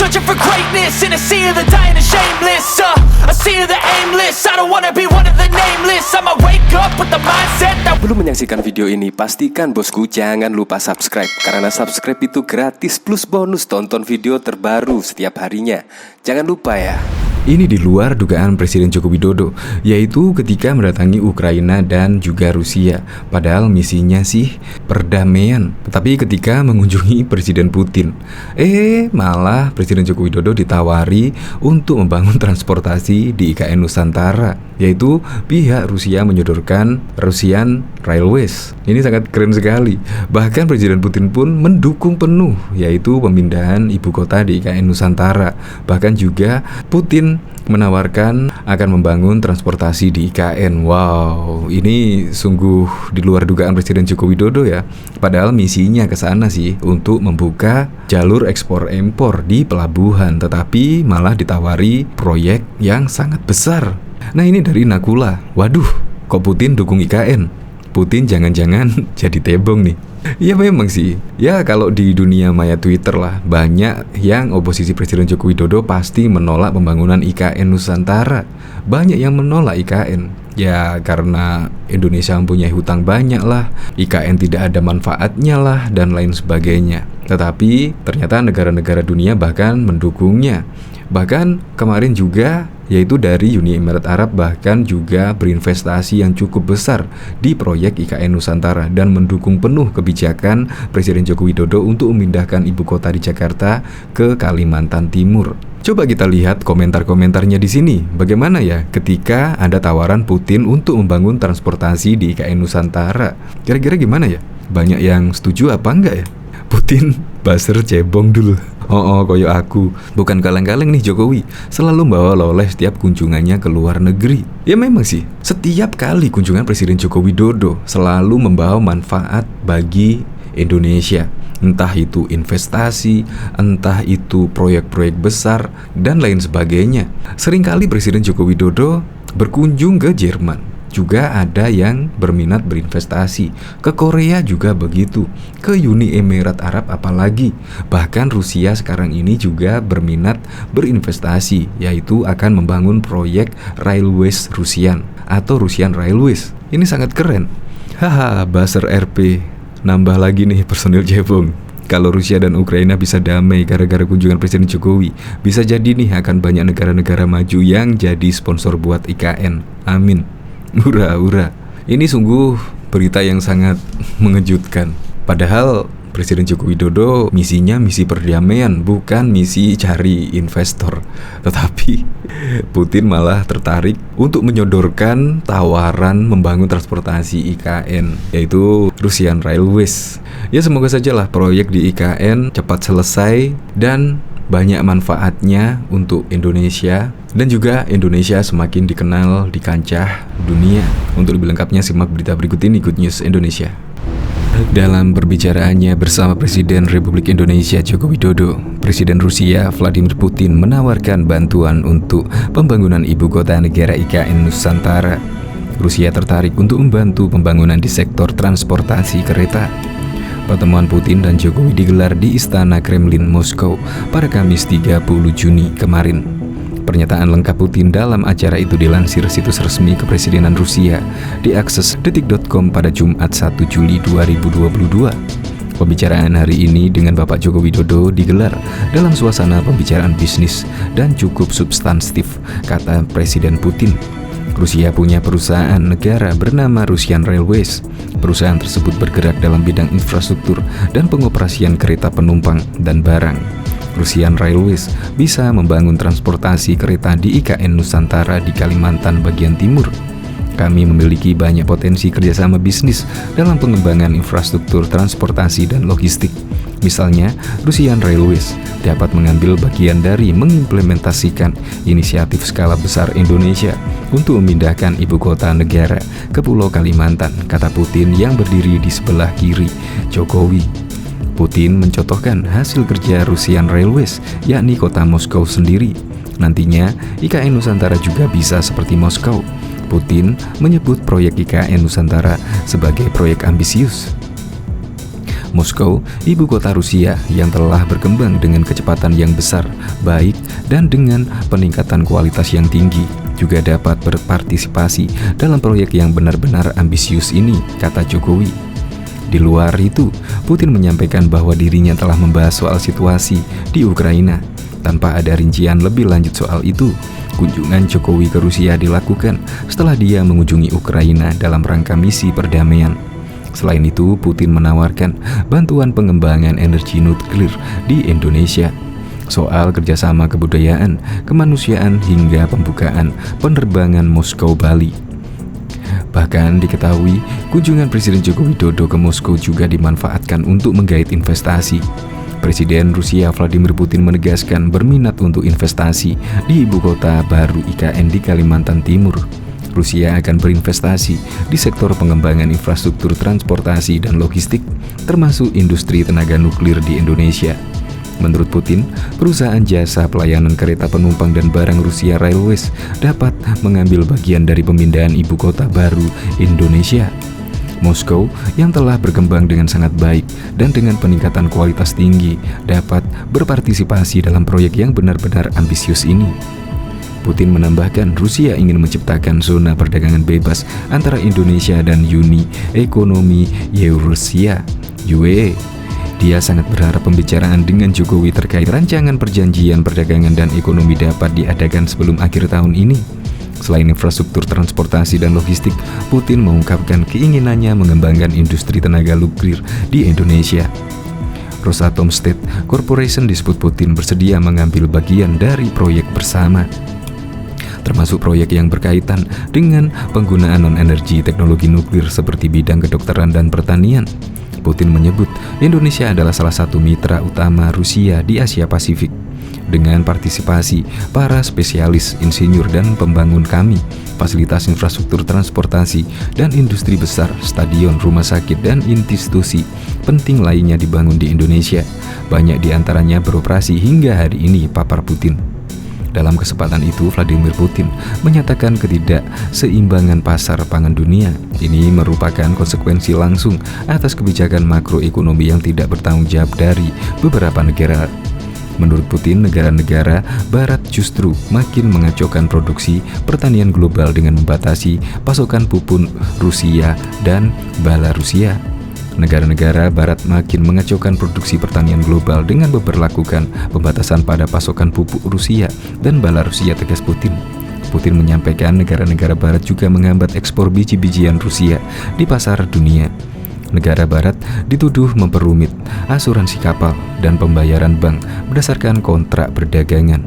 searching for greatness in a sea of the dying and shameless. A sea of the aimless. I don't wanna be one of the nameless. I'ma wake up with the mindset that... Belum menyaksikan video ini, pastikan bosku jangan lupa subscribe. Karena subscribe itu gratis plus bonus tonton video terbaru setiap harinya. Jangan lupa ya. Ini di luar dugaan Presiden Joko Widodo, yaitu ketika mendatangi Ukraina dan juga Rusia. Padahal misinya sih perdamaian. Tetapi ketika mengunjungi Presiden Putin, malah Presiden Joko Widodo ditawari untuk membangun transportasi di IKN Nusantara, yaitu pihak Rusia menyodorkan Russian Railways. Ini sangat keren sekali. Bahkan Presiden Putin pun mendukung penuh, yaitu pemindahan ibu kota di IKN Nusantara. Bahkan juga Putin menawarkan akan membangun transportasi di IKN. Wow, ini sungguh di luar dugaan Presiden Joko Widodo ya. Padahal misinya ke sana sih untuk membuka jalur ekspor-impor di pelabuhan, tetapi malah ditawari proyek yang sangat besar. Nah, ini dari Nakula. Waduh, kok Putin dukung IKN? Putin jangan-jangan jadi tebong nih. Ya memang sih. Ya kalau di dunia maya Twitter lah, banyak yang oposisi Presiden Joko Widodo pasti menolak pembangunan IKN Nusantara. Banyak yang menolak IKN. Ya karena Indonesia mempunyai hutang banyak lah, IKN tidak ada manfaatnya lah, dan lain sebagainya. Tetapi ternyata negara-negara dunia bahkan mendukungnya. Bahkan kemarin juga, yaitu dari Uni Emirat Arab, bahkan juga berinvestasi yang cukup besar di proyek IKN Nusantara dan mendukung penuh kebijakan Presiden Joko Widodo untuk memindahkan ibu kota di Jakarta ke Kalimantan Timur. Coba kita lihat komentar-komentarnya di sini. Bagaimana ya ketika ada tawaran Putin untuk membangun transportasi di IKN Nusantara? Kira-kira gimana ya? Banyak yang setuju apa enggak ya? Putin baser cebong dulu. Koyo aku. Bukan kaleng-kaleng nih Jokowi, selalu bawa oleh setiap kunjungannya ke luar negeri. Ya memang sih, setiap kali kunjungan Presiden Joko Widodo selalu membawa manfaat bagi Indonesia. Entah itu investasi, entah itu proyek-proyek besar, dan lain sebagainya. Seringkali Presiden Joko Widodo berkunjung ke Jerman. Juga ada yang berminat berinvestasi. Ke Korea juga begitu. Ke Uni Emirat Arab apalagi. Bahkan Rusia sekarang ini juga berminat berinvestasi, yaitu akan membangun proyek Railways Rusian atau Russian Railways. Ini sangat keren. Haha, buzzer RP. Nambah lagi nih personil cebong. Kalau Rusia dan Ukraina bisa damai gara-gara kunjungan Presiden Jokowi, bisa jadi nih akan banyak negara-negara maju yang jadi sponsor buat IKN. Amin. Hura-hura. Ini sungguh berita yang sangat mengejutkan. Padahal Presiden Joko Widodo misinya misi perdamaian, bukan misi cari investor. Tetapi Putin malah tertarik untuk menyodorkan tawaran membangun transportasi IKN, yaitu Russian Railways. Ya semoga sajalah proyek di IKN cepat selesai dan banyak manfaatnya untuk Indonesia, dan juga Indonesia semakin dikenal di kancah dunia. Untuk lebih lengkapnya simak berita berikut ini, Good News Indonesia. Dalam perbicaraannya bersama Presiden Republik Indonesia Joko Widodo, Presiden Rusia Vladimir Putin menawarkan bantuan untuk pembangunan ibu kota negara IKN Nusantara. Rusia tertarik untuk membantu pembangunan di sektor transportasi kereta. Pertemuan Putin dan Jokowi digelar di Istana Kremlin, Moskow pada Kamis 30 Juni kemarin. Pernyataan lengkap Putin dalam acara itu dilansir situs resmi Kepresidenan Rusia diakses detik.com pada Jumat 1 Juli 2022. Pembicaraan hari ini dengan Bapak Joko Widodo digelar dalam suasana pembicaraan bisnis dan cukup substantif, kata Presiden Putin. Rusia punya perusahaan negara bernama Russian Railways. Perusahaan tersebut bergerak dalam bidang infrastruktur dan pengoperasian kereta penumpang dan barang. Russian Railways bisa membangun transportasi kereta di IKN Nusantara di Kalimantan bagian timur. Kami memiliki banyak potensi kerjasama bisnis dalam pengembangan infrastruktur transportasi dan logistik. Misalnya, Russian Railways dapat mengambil bagian dari mengimplementasikan inisiatif skala besar Indonesia untuk memindahkan ibu kota negara ke Pulau Kalimantan, kata Putin yang berdiri di sebelah kiri Jokowi. Putin mencontohkan hasil kerja Russian Railways, yakni kota Moskow sendiri. Nantinya, IKN Nusantara juga bisa seperti Moskow. Putin menyebut proyek IKN Nusantara sebagai proyek ambisius. Moskow, ibu kota Rusia yang telah berkembang dengan kecepatan yang besar, baik, dan dengan peningkatan kualitas yang tinggi, juga dapat berpartisipasi dalam proyek yang benar-benar ambisius ini, kata Jokowi. Di luar itu, Putin menyampaikan bahwa dirinya telah membahas soal situasi di Ukraina. Tanpa ada rincian lebih lanjut soal itu, kunjungan Jokowi ke Rusia dilakukan setelah dia mengunjungi Ukraina dalam rangka misi perdamaian. Selain itu, Putin menawarkan bantuan pengembangan energi nuklir di Indonesia, soal kerjasama kebudayaan, kemanusiaan, hingga pembukaan penerbangan Moskow-Bali. Bahkan diketahui, kunjungan Presiden Joko Widodo ke Moskow juga dimanfaatkan untuk menggait investasi. Presiden Rusia Vladimir Putin menegaskan berminat untuk investasi di ibu kota baru IKN di Kalimantan Timur. Rusia akan berinvestasi di sektor pengembangan infrastruktur transportasi dan logistik, termasuk industri tenaga nuklir di Indonesia. Menurut Putin, perusahaan jasa pelayanan kereta penumpang dan barang Rusia Railways dapat mengambil bagian dari pemindahan ibu kota baru Indonesia. Moskow yang telah berkembang dengan sangat baik dan dengan peningkatan kualitas tinggi dapat berpartisipasi dalam proyek yang benar-benar ambisius ini. Putin menambahkan Rusia ingin menciptakan zona perdagangan bebas antara Indonesia dan Uni Ekonomi Eurasia (UE). Dia sangat berharap pembicaraan dengan Jokowi terkait rancangan perjanjian perdagangan dan ekonomi dapat diadakan sebelum akhir tahun ini. Selain infrastruktur transportasi dan logistik, Putin mengungkapkan keinginannya mengembangkan industri tenaga nuklir di Indonesia. Rosatom State Corporation disebut Putin bersedia mengambil bagian dari proyek bersama, termasuk proyek yang berkaitan dengan penggunaan non-energi teknologi nuklir seperti bidang kedokteran dan pertanian. Putin menyebut Indonesia adalah salah satu mitra utama Rusia di Asia Pasifik. Dengan partisipasi para spesialis, insinyur, dan pembangun kami, fasilitas infrastruktur transportasi dan industri besar, stadion, rumah sakit, dan institusi penting lainnya dibangun di Indonesia. Banyak di antaranya beroperasi hingga hari ini, papar Putin. Dalam kesempatan itu, Vladimir Putin menyatakan ketidakseimbangan pasar pangan dunia. Ini merupakan konsekuensi langsung atas kebijakan makroekonomi yang tidak bertanggung jawab dari beberapa negara. Menurut Putin, negara-negara Barat justru makin mengacaukan produksi pertanian global dengan membatasi pasokan pupuk Rusia dan Belarusia. Negara-negara Barat makin mengacaukan produksi pertanian global dengan memberlakukan pembatasan pada pasokan pupuk Rusia dan Belarusia, tegas Putin. Putin menyampaikan negara-negara Barat juga menghambat ekspor biji-bijian Rusia di pasar dunia. Negara Barat dituduh memperumit asuransi kapal dan pembayaran bank berdasarkan kontrak perdagangan.